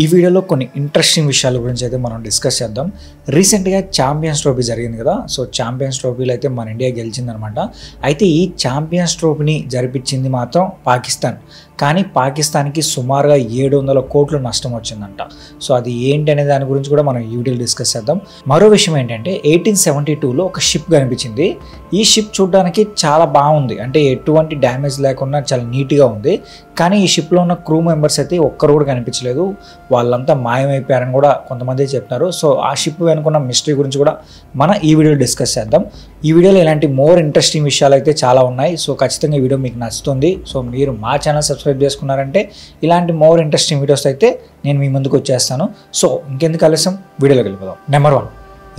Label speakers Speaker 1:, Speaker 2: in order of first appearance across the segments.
Speaker 1: ఈ వీడియోలో కొన్ని ఇంట్రెస్టింగ్ విషయాల గురించి అయితే మనం డిస్కస్ చేద్దాం. రీసెంట్గా ఛాంపియన్స్ ట్రోఫీ జరిగింది కదా. సో ఛాంపియన్స్ ట్రోఫీలో అయితే మన ఇండియా గెలిచిందనమాట. అయితే ఈ ఛాంపియన్స్ ట్రోఫీని జరిపించింది మాత్రం పాకిస్తాన్. కానీ పాకిస్తాన్కి సుమారుగా 700 కోట్ల నష్టం వచ్చిందంట. సో అది ఏంటి అనే దాని గురించి కూడా మనం ఈ వీడియోలో డిస్కస్ చేద్దాం. మరో విషయం ఏంటంటే 1872లో ఒక షిప్ కనిపించింది. ఈ షిప్ చూడడానికి చాలా బాగుంది, అంటే ఎటువంటి డ్యామేజ్ లేకుండా చాలా నీట్గా ఉంది. కానీ ఈ షిప్లో ఉన్న క్రూ మెంబర్స్ అయితే ఒక్కరు కూడా కనిపించలేదు, వాళ్ళంతా మాయమైపోయారని కూడా కొంతమంది చెప్తున్నారు. సో ఆ షిప్ వెనుకున్న మిస్టరీ గురించి కూడా మనం ఈ వీడియోలో డిస్కస్ చేద్దాం. ఈ వీడియోలో ఇలాంటి మోర్ ఇంట్రెస్టింగ్ విషయాలు అయితే చాలా ఉన్నాయి. సో ఖచ్చితంగా ఈ వీడియో మీకు నచ్చుతుంది. సో మీరు మా ఛానల్ సబ్స్క్రైబ్ చేసుకున్నారంటే ఇలాంటి మోర్ ఇంట్రెస్టింగ్ వీడియోస్ అయితే నేను మీ ముందుకు వచ్చేస్తాను. సో ఇంకెందుకు ఆలస్యం, వీడియోలోకి వెళ్ళిపోదాం. నెంబర్ 1,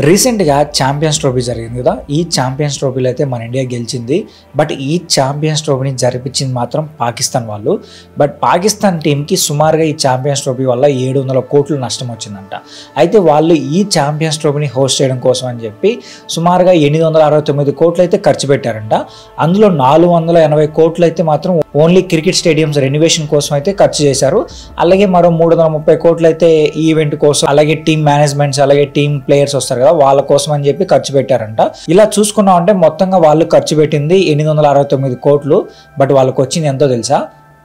Speaker 1: రీసెంట్గా ఛాంపియన్స్ ట్రోఫీ జరిగింది కదా. ఈ ఛాంపియన్స్ ట్రోఫీలో అయితే మన ఇండియా గెలిచింది. బట్ ఈ ఛాంపియన్స్ ట్రోఫీని జరిపించింది మాత్రం పాకిస్తాన్ వాళ్ళు. బట్ పాకిస్తాన్ టీంకి సుమారుగా ఈ ఛాంపియన్స్ ట్రోఫీ వల్ల 700 కోట్ల నష్టం వచ్చిందంట. అయితే వాళ్ళు ఈ ఛాంపియన్స్ ట్రోఫీని హోస్ట్ చేయడం కోసం అని చెప్పి సుమారుగా 869 కోట్లు అయితే ఖర్చు పెట్టారంట. అందులో 480 కోట్లు అయితే మాత్రం ఓన్లీ క్రికెట్ స్టేడియంస్ రెనోవేషన్ కోసం అయితే ఖర్చు చేశారు. అలాగే మరో 330 కోట్లు అయితే ఈ ఈవెంట్ కోసం, అలాగే టీమ్ మేనేజ్మెంట్స్, అలాగే టీమ్ ప్లేయర్స్ వస్తారు కదా వాళ్ళ కోసం అని చెప్పి ఖర్చు పెట్టారంట. ఇలా చూసుకున్నామంటే మొత్తంగా వాళ్ళు ఖర్చు పెట్టింది 869 కోట్లు. బట్ వాళ్ళకి వచ్చింది ఎంతో తెలుసా?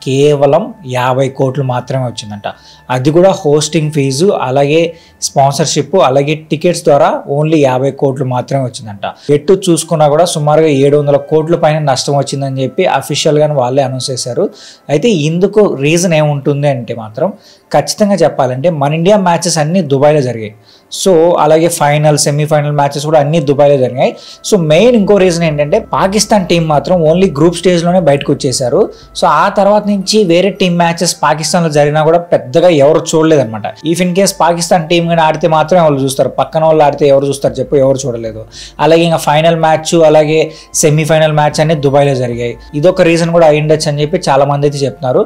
Speaker 1: కేవలం 50 కోట్లు మాత్రమే వచ్చిందంట. అది కూడా హోస్టింగ్ ఫీజు, అలాగే స్పాన్సర్షిప్, అలాగే టికెట్స్ ద్వారా ఓన్లీ 50 కోట్లు మాత్రమే వచ్చిందంట. ఎటు చూసుకున్నా కూడా సుమారుగా 700 కోట్ల పైన నష్టం వచ్చిందని చెప్పి అఫీషియల్గానే వాళ్ళే అనౌన్స్ చేశారు. అయితే ఇందుకు రీజన్ ఏముంటుంది అంటే మాత్రం ఖచ్చితంగా చెప్పాలంటే మన ఇండియా మ్యాచెస్ అన్నీ దుబాయ్లో జరిగాయి. సో అలాగే ఫైనల్, సెమీఫైనల్ మ్యాచెస్ కూడా అన్నీ దుబాయ్లో జరిగాయి. సో మెయిన్ ఇంకో రీజన్ ఏంటంటే పాకిస్తాన్ టీం మాత్రం ఓన్లీ గ్రూప్ స్టేజ్లోనే బయటకు వచ్చేసారు. సో ఆ తర్వాత నుంచి వేరే టీం మ్యాచెస్ పాకిస్తాన్లో జరిగినా కూడా పెద్దగా ఎవరు చూడలేదన్నమాట. If in case Pakistan team కానీ ఆడితే మాత్రం ఎవరు చూస్తారు, పక్కన వాళ్ళు ఆడితే ఎవరు చూస్తారు చెప్పు, ఎవరు చూడలేదు. అలాగే ఇంకా ఫైనల్ మ్యాచ్, అలాగే సెమీఫైనల్ మ్యాచ్ అన్ని దుబాయ్లో జరిగాయి. ఇదొక రీజన్ కూడా అయ్యుండొచ్చు అని చెప్పి చాలా మంది అయితే చెప్తున్నారు.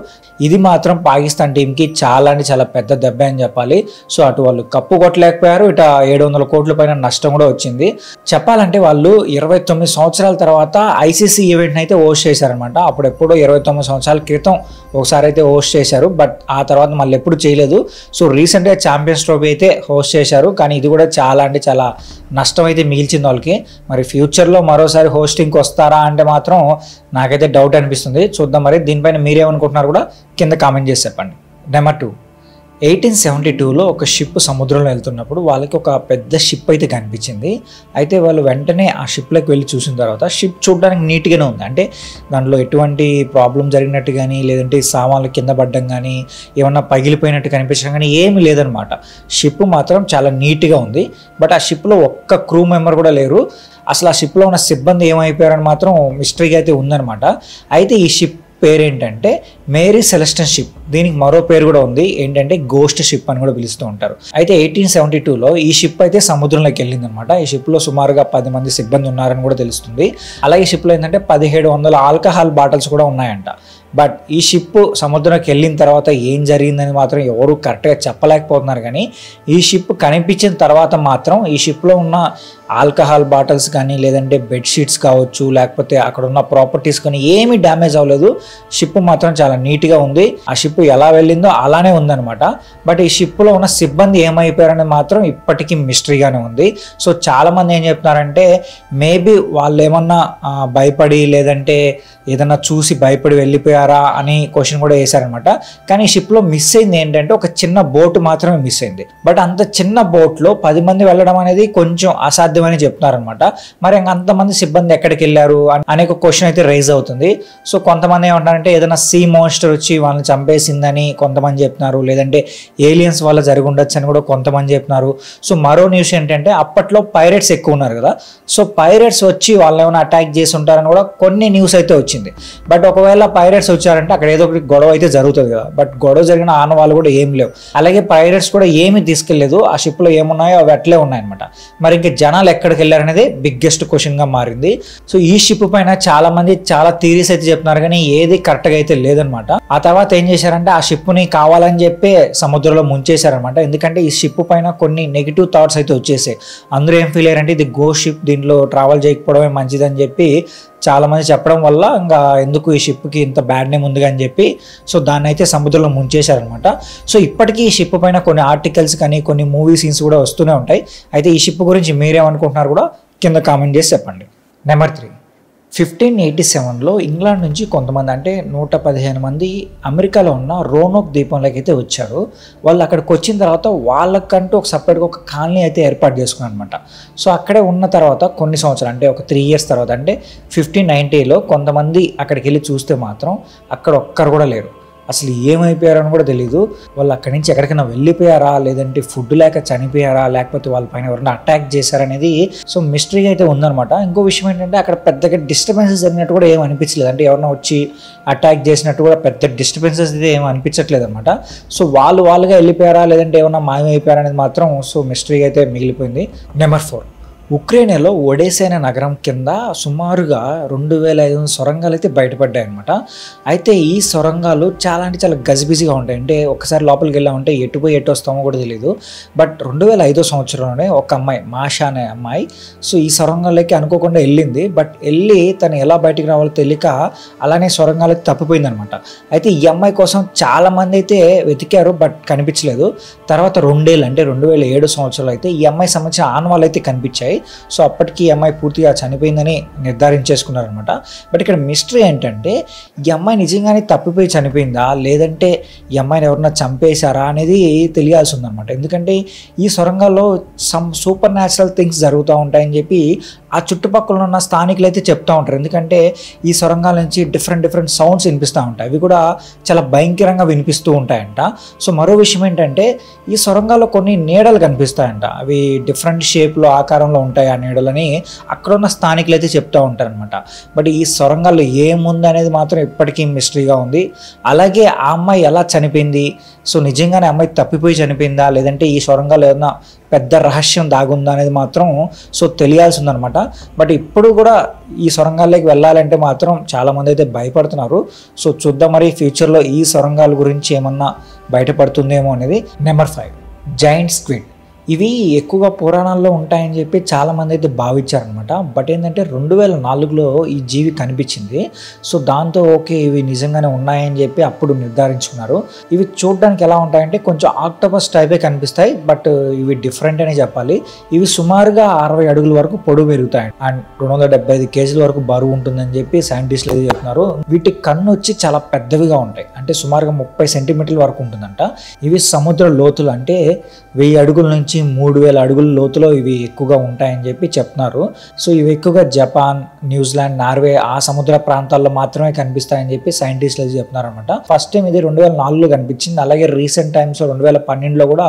Speaker 1: ఇది మాత్రం పాకిస్తాన్ టీంకి చాలా అంటే చాలా పెద్ద దెబ్బ అని చెప్పాలి. సో అటు వాళ్ళు కప్పు కొట్టలేకపోయారు, ఇట 700 కోట్ల పైన నష్టం కూడా వచ్చింది. చెప్పాలంటే వాళ్ళు 29 సంవత్సరాల తర్వాత ఐసీసీ ఈవెంట్ని అయితే హోస్ట్ చేశారనమాట. అప్పుడు ఎప్పుడో 29 సంవత్సరాల క్రితం ఒకసారి అయితే హోస్ట్ చేశారు. బట్ ఆ తర్వాత మళ్ళీ ఎప్పుడు చేయలేదు. సో రీసెంట్గా ఛాంపియన్స్ ట్రోఫీ అయితే హోస్ట్ చేశారు. కానీ ఇది కూడా చాలా అంటే చాలా నష్టం అయితే మిగిల్చింది వాళ్ళకి. మరి ఫ్యూచర్లో మరోసారి హోస్టింగ్కి వస్తారా అంటే మాత్రం నాకైతే డౌట్ అనిపిస్తుంది. చూద్దాం మరి. దీనిపైన మీరేమనుకుంటున్నారు కూడా కింద కామెంట్ చేసి చెప్పండి. నెంబర్ 2, 1872లో ఒక షిప్ సముద్రంలో వెళ్తున్నప్పుడు వాళ్ళకి ఒక పెద్ద షిప్ అయితే కనిపించింది. అయితే వాళ్ళు వెంటనే ఆ షిప్లోకి వెళ్ళి చూసిన తర్వాత షిప్ చూడడానికి నీట్గానే ఉంది. అంటే దాంట్లో ఎటువంటి ప్రాబ్లం జరిగినట్టు కానీ, లేదంటే సామాన్లు కింద పడ్డం కానీ, ఏమన్నా పగిలిపోయినట్టు కనిపించడం కానీ ఏమీ లేదనమాట. షిప్ మాత్రం చాలా నీట్గా ఉంది. బట్ ఆ షిప్లో ఒక్క క్రూ మెంబర్ కూడా లేరు. అసలు ఆ షిప్లో ఉన్న సిబ్బంది ఏమైపోయారని మాత్రం మిస్టరీగా అయితే ఉందన్నమాట. అయితే ఈ షిప్ పేరేంటంటే మేరీ సెలెస్టియన్ షిప్. దీనికి మరో పేరు కూడా ఉంది, ఏంటంటే గోస్ట్ షిప్ అని కూడా పిలుస్తూ ఉంటారు. అయితే 1872లో ఈ షిప్ అయితే సముద్రంలోకి వెళ్ళింది అనమాట. ఈ షిప్లో సుమారుగా 10 మంది సిబ్బంది ఉన్నారని కూడా తెలుస్తుంది. అలాగే ఈ షిప్లో ఏంటంటే 1700 ఆల్కహాల్ బాటిల్స్ కూడా ఉన్నాయంట. బట్ ఈ షిప్ సముద్రంలోకి వెళ్ళిన తర్వాత ఏం జరిగిందని మాత్రం ఎవరు కరెక్ట్గా చెప్పలేకపోతున్నారు. కానీ ఈ షిప్ కనిపించిన తర్వాత మాత్రం ఈ షిప్లో ఉన్న ఆల్కహాల్ బాటిల్స్ కానీ, లేదంటే బెడ్షీట్స్ కావచ్చు, లేకపోతే అక్కడ ఉన్న ప్రాపర్టీస్ కానీ ఏమీ డ్యామేజ్ అవ్వలేదు. షిప్ మాత్రం చాలా నీట్గా ఉంది. ఆ షిప్ ఎలా వెళ్ళిందో అలానే ఉందన్నమాట. బట్ ఈ షిప్లో ఉన్న సిబ్బంది ఏమైపోయారని మాత్రం ఇప్పటికీ మిస్టరీగానే ఉంది. సో చాలామంది ఏం చెప్తున్నారంటే మేబీ వాళ్ళు ఏమన్నా భయపడి, లేదంటే ఏదన్నా చూసి భయపడి వెళ్ళిపోయారా అని క్వశ్చన్ కూడా వేశారనమాట. కానీ ఈ షిప్లో మిస్ అయింది ఏంటంటే ఒక చిన్న బోట్ మాత్రమే మిస్ అయింది. బట్ అంత చిన్న బోట్లో 10 మంది వెళ్ళడం అనేది కొంచెం అసాధ్యమని చెప్తున్నారనమాట. మరి ఇంకా అంతమంది సిబ్బంది ఎక్కడికి వెళ్ళారు అనే ఒక క్వశ్చన్ అయితే రైజ్ అవుతుంది. సో కొంతమంది ఏమంటారంటే ఏదైనా సీ మోన్స్టర్ వచ్చి వాళ్ళని చంపేసిందని కొంతమంది చెప్తున్నారు, లేదంటే ఏలియన్స్ వల్ల జరిగి ఉండొచ్చు అని కూడా కొంతమంది చెప్తున్నారు. సో మరో న్యూస్ ఏంటంటే అప్పట్లో పైరేట్స్ ఎక్కువ ఉన్నారు కదా. సో పైరేట్స్ వచ్చి వాళ్ళని ఏమైనా అటాక్ చేసి ఉంటారని కూడా కొన్ని న్యూస్ అయితే వచ్చింది. బట్ ఒకవేళ పైరేట్స్ వచ్చారంటే అక్కడ ఏదో ఒకటి గొడవ అయితే జరుగుతుంది కదా. బట్ గొడవ జరిగిన ఆనవాళ్ళు కూడా ఏం లేవు. అలాగే పైరేట్స్ కూడా ఏమీ తీసుకెళ్లేదు. ఆ షిప్లో ఏమున్నాయో అవి అట్లే ఉన్నాయన్నమాట. మరి ఇంక జనాలు వాళ్ళు ఎక్కడికి వెళ్ళారనేది బిగ్గెస్ట్ క్వశ్చన్గా మారింది. సో ఈ షిప్ పైన చాలా మంది చాలా థియరీస్ అయితే చెప్తున్నారు, కానీ ఏది కరెక్ట్గా అయితే లేదనమాట. ఆ తర్వాత ఏం చేశారంటే ఆ షిప్ని కావాలని చెప్పి సముద్రంలో ముంచేశారనమాట. ఎందుకంటే ఈ షిప్ పైన కొన్ని నెగిటివ్ థాట్స్ అయితే వచ్చేసాయి. అందరూ ఏం ఫీల్ అయ్యారంటే ఇది గోస్ట్ షిప్, దీంట్లో ట్రావెల్ చేయకపోవడమే మంచిదని చెప్పి చాలా మంది చెప్పడం వల్ల ఇంకా ఎందుకు ఈ షిప్కి ఇంత బ్యాడ్ నేమ్ ఉంది అని చెప్పి సో దాన్ని అయితే సముద్రంలో ముంచేశారనమాట. సో ఇప్పటికీ ఈ షిప్ పైన కొన్ని ఆర్టికల్స్ కానీ కొన్ని మూవీ సీన్స్ కూడా వస్తూనే ఉంటాయి. అయితే ఈ షిప్ గురించి మీరేమనుకుంటున్నారు కూడా కింద కామెంట్ చేసి చెప్పండి. నెంబర్ 3, 1587లో ఇంగ్లాండ్ నుంచి కొంతమంది అంటే 115 మంది అమెరికాలో ఉన్న రోనోక్ ద్వీపంలోకి అయితే వచ్చారు. వాళ్ళు అక్కడికి వచ్చిన తర్వాత వాళ్ళకంటూ ఒక సపరేట్గా ఒక కాలనీ అయితే ఏర్పాటు చేసుకున్నారు అనమాట. సో అక్కడే ఉన్న తర్వాత కొన్ని సంవత్సరాలు అంటే ఒక 3 years తర్వాత అంటే 1590లో కొంతమంది అక్కడికి వెళ్ళి చూస్తే మాత్రం అక్కడ ఒక్కరు కూడా లేరు. అసలు ఏమైపోయారని కూడా తెలీదు. వాళ్ళు అక్కడి నుంచి ఎక్కడికైనా వెళ్ళిపోయారా, లేదంటే ఫుడ్ లేక చనిపోయారా, లేకపోతే వాళ్ళ పైన ఎవరైనా అటాక్ చేశారనేది సో మిస్టరీగా అయితే ఉందన్నమాట. ఇంకో విషయం ఏంటంటే అక్కడ పెద్దగా డిస్టర్బెన్సెస్ జరిగినట్టు కూడా ఏం అనిపించలేదు. అంటే ఎవరైనా వచ్చి అటాక్ చేసినట్టు కూడా పెద్ద డిస్టర్బెన్సెస్ అయితే ఏం అనిపించట్లేదు అనమాట. సో వాళ్ళుగా వెళ్ళిపోయారా, లేదంటే ఏమైనా మాయమైపోయారా అనేది మాత్రం సో మిస్టరీగా అయితే మిగిలిపోయింది. నెంబర్ 4, ఉక్రెయిన్లో ఒడేసా అనే నగరం కింద సుమారుగా 2500 సొరంగాలు అయితే బయటపడ్డాయి అనమాట. అయితే ఈ సొరంగాలు చాలా అంటే చాలా గజిబిజిగా ఉంటాయి. అంటే ఒకసారి లోపలికి వెళ్ళామంటే ఎటు పోయి ఎటు వస్తామో కూడా తెలియదు. బట్ 2005 సంవత్సరంలోనే ఒక అమ్మాయి, మాషా అనే అమ్మాయి సో ఈ సొరంగాల్లోకి అనుకోకుండా వెళ్ళింది. బట్ వెళ్ళి తను ఎలా బయటికి రావాలో తెలియక అలానే సొరంగాలకి తప్పిపోయింది అనమాట. అయితే ఈ అమ్మాయి కోసం చాలామంది అయితే వెతికారు, బట్ కనిపించలేదు. తర్వాత 2 ఏళ్ళు అంటే 2007 సంవత్సరంలో అయితే ఈ అమ్మాయి సంబంధించిన ఆనవాళ్ళు అయితే కనిపించాయి. సో అప్పటికి ఈ అమ్మాయి పూర్తిగా చనిపోయిందని నిర్ధారించేసుకున్నారనమాట. బట్ ఇక్కడ మిస్టరీ ఏంటంటే ఈ అమ్మాయి నిజంగానే తప్పిపోయి చనిపోయిందా, లేదంటే ఈ అమ్మాయిని ఎవరన్నా చంపేశారా అనేది తెలియాల్సి ఉందన్నమాట. ఎందుకంటే ఈ సొరంగాల్లో సమ్ సూపర్ న్యాచురల్ థింగ్స్ జరుగుతూ ఉంటాయని చెప్పి ఆ చుట్టుపక్కల ఉన్న స్థానికులు అయితే చెప్తూ ఉంటారు. ఎందుకంటే ఈ సొరంగాల నుంచి డిఫరెంట్ సౌండ్స్ వినిపిస్తూ ఉంటాయి. అవి కూడా చాలా భయంకరంగా వినిపిస్తూ ఉంటాయంట. సో మరో విషయం ఏంటంటే ఈ సొరంగాల్లో కొన్ని నీడలు కనిపిస్తాయంట. అవి డిఫరెంట్ షేప్లో ఆకారంలో ఉంటాయి ఆ నీడలని అక్కడ ఉన్న స్థానికులు అయితే చెప్తూ ఉంటారనమాట. బట్ ఈ సొరంగాల్లో ఏముంది అనేది మాత్రం ఇప్పటికీ మిస్టరీగా ఉంది. అలాగే ఆ అమ్మాయి ఎలా చనిపోయింది, సో నిజంగానే అమ్మాయి తప్పిపోయి చనిపోయిందా, లేదంటే ఈ సొరంగాల్లో ఏదైనా పెద్ద రహస్యం దాగుందా అనేది మాత్రం సో తెలియాల్సి ఉందన్నమాట. బట్ ఇప్పుడు కూడా ఈ సొరంగాల్లోకి వెళ్ళాలంటే మాత్రం చాలామంది అయితే భయపడుతున్నారు. సో చూద్దాం మరి ఫ్యూచర్లో ఈ సొరంగాల గురించి ఏమన్నా బయటపడుతుందేమో అనేది. Number 5, giant squid. ఇవి ఎక్కువగా పురాణాల్లో ఉంటాయని చెప్పి చాలామంది అయితే భావించారనమాట. బట్ ఏంటంటే 2004లో ఈ జీవి కనిపించింది. సో దాంతో ఓకే ఇవి నిజంగానే ఉన్నాయని చెప్పి అప్పుడు నిర్ధారించుకున్నారు. ఇవి చూడడానికి ఎలా ఉంటాయంటే కొంచెం ఆక్టోపస్ టైపే కనిపిస్తాయి, బట్ ఇవి డిఫరెంట్ అనే చెప్పాలి. ఇవి సుమారుగా 60 అడుగుల వరకు పొడవు పెరుగుతాయి అండ్ 275 కేజీల వరకు బరువు ఉంటుందని చెప్పి సైంటిస్టులు అయితే చెప్తున్నారు. వీటి కన్ను వచ్చి చాలా పెద్దవిగా ఉంటాయి, అంటే సుమారుగా 30 సెంటీమీటర్ల వరకు ఉంటుందంట. ఇవి సముద్ర లోతులు అంటే 1000 అడుగుల నుంచి 3000 అడుగుల లోతులో ఇవి ఎక్కువగా ఉంటాయని చెప్పి చెప్తున్నారు. సో ఇవి ఎక్కువగా జపాన్, న్యూజిలాండ్, నార్వే ఆ సముద్ర ప్రాంతాల్లో మాత్రమే కనిపిస్తాయని చెప్పి సైంటిస్టులు అయితే చెప్తున్నారు అనమాట. ఫస్ట్ టైం ఇది 2004లో కనిపించింది. అలాగే రీసెంట్ టైమ్స్లో 2012లో కూడా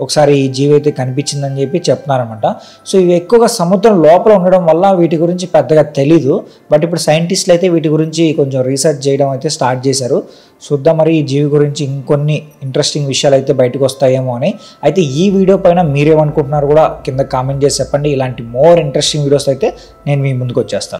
Speaker 1: ఒకసారి ఈ జీవి అయితే కనిపించిందని చెప్పి చెప్తున్నారనమాట. సో ఇవి ఎక్కువగా సముద్రం లోపల ఉండడం వల్ల వీటి గురించి పెద్దగా తెలీదు. బట్ ఇప్పుడు సైంటిస్టులు అయితే వీటి గురించి కొంచెం రీసెర్చ్ చేయడం అయితే స్టార్ట్ చేశారు. చూద్దాం మరి ఈ జీవి గురించి ఇంకొన్ని ఇంట్రెస్టింగ్ విషయాలు అయితే బయటకు వస్తాయేమో అని. అయితే ఈ వీడియో పైన మీరేమనుకుంటున్నారు కూడా కింద కామెంట్ చేసి చెప్పండి. ఇలాంటి మోర్ ఇంట్రెస్టింగ్ వీడియోస్ అయితే నేను మీ ముందుకు వచ్చేస్తాను.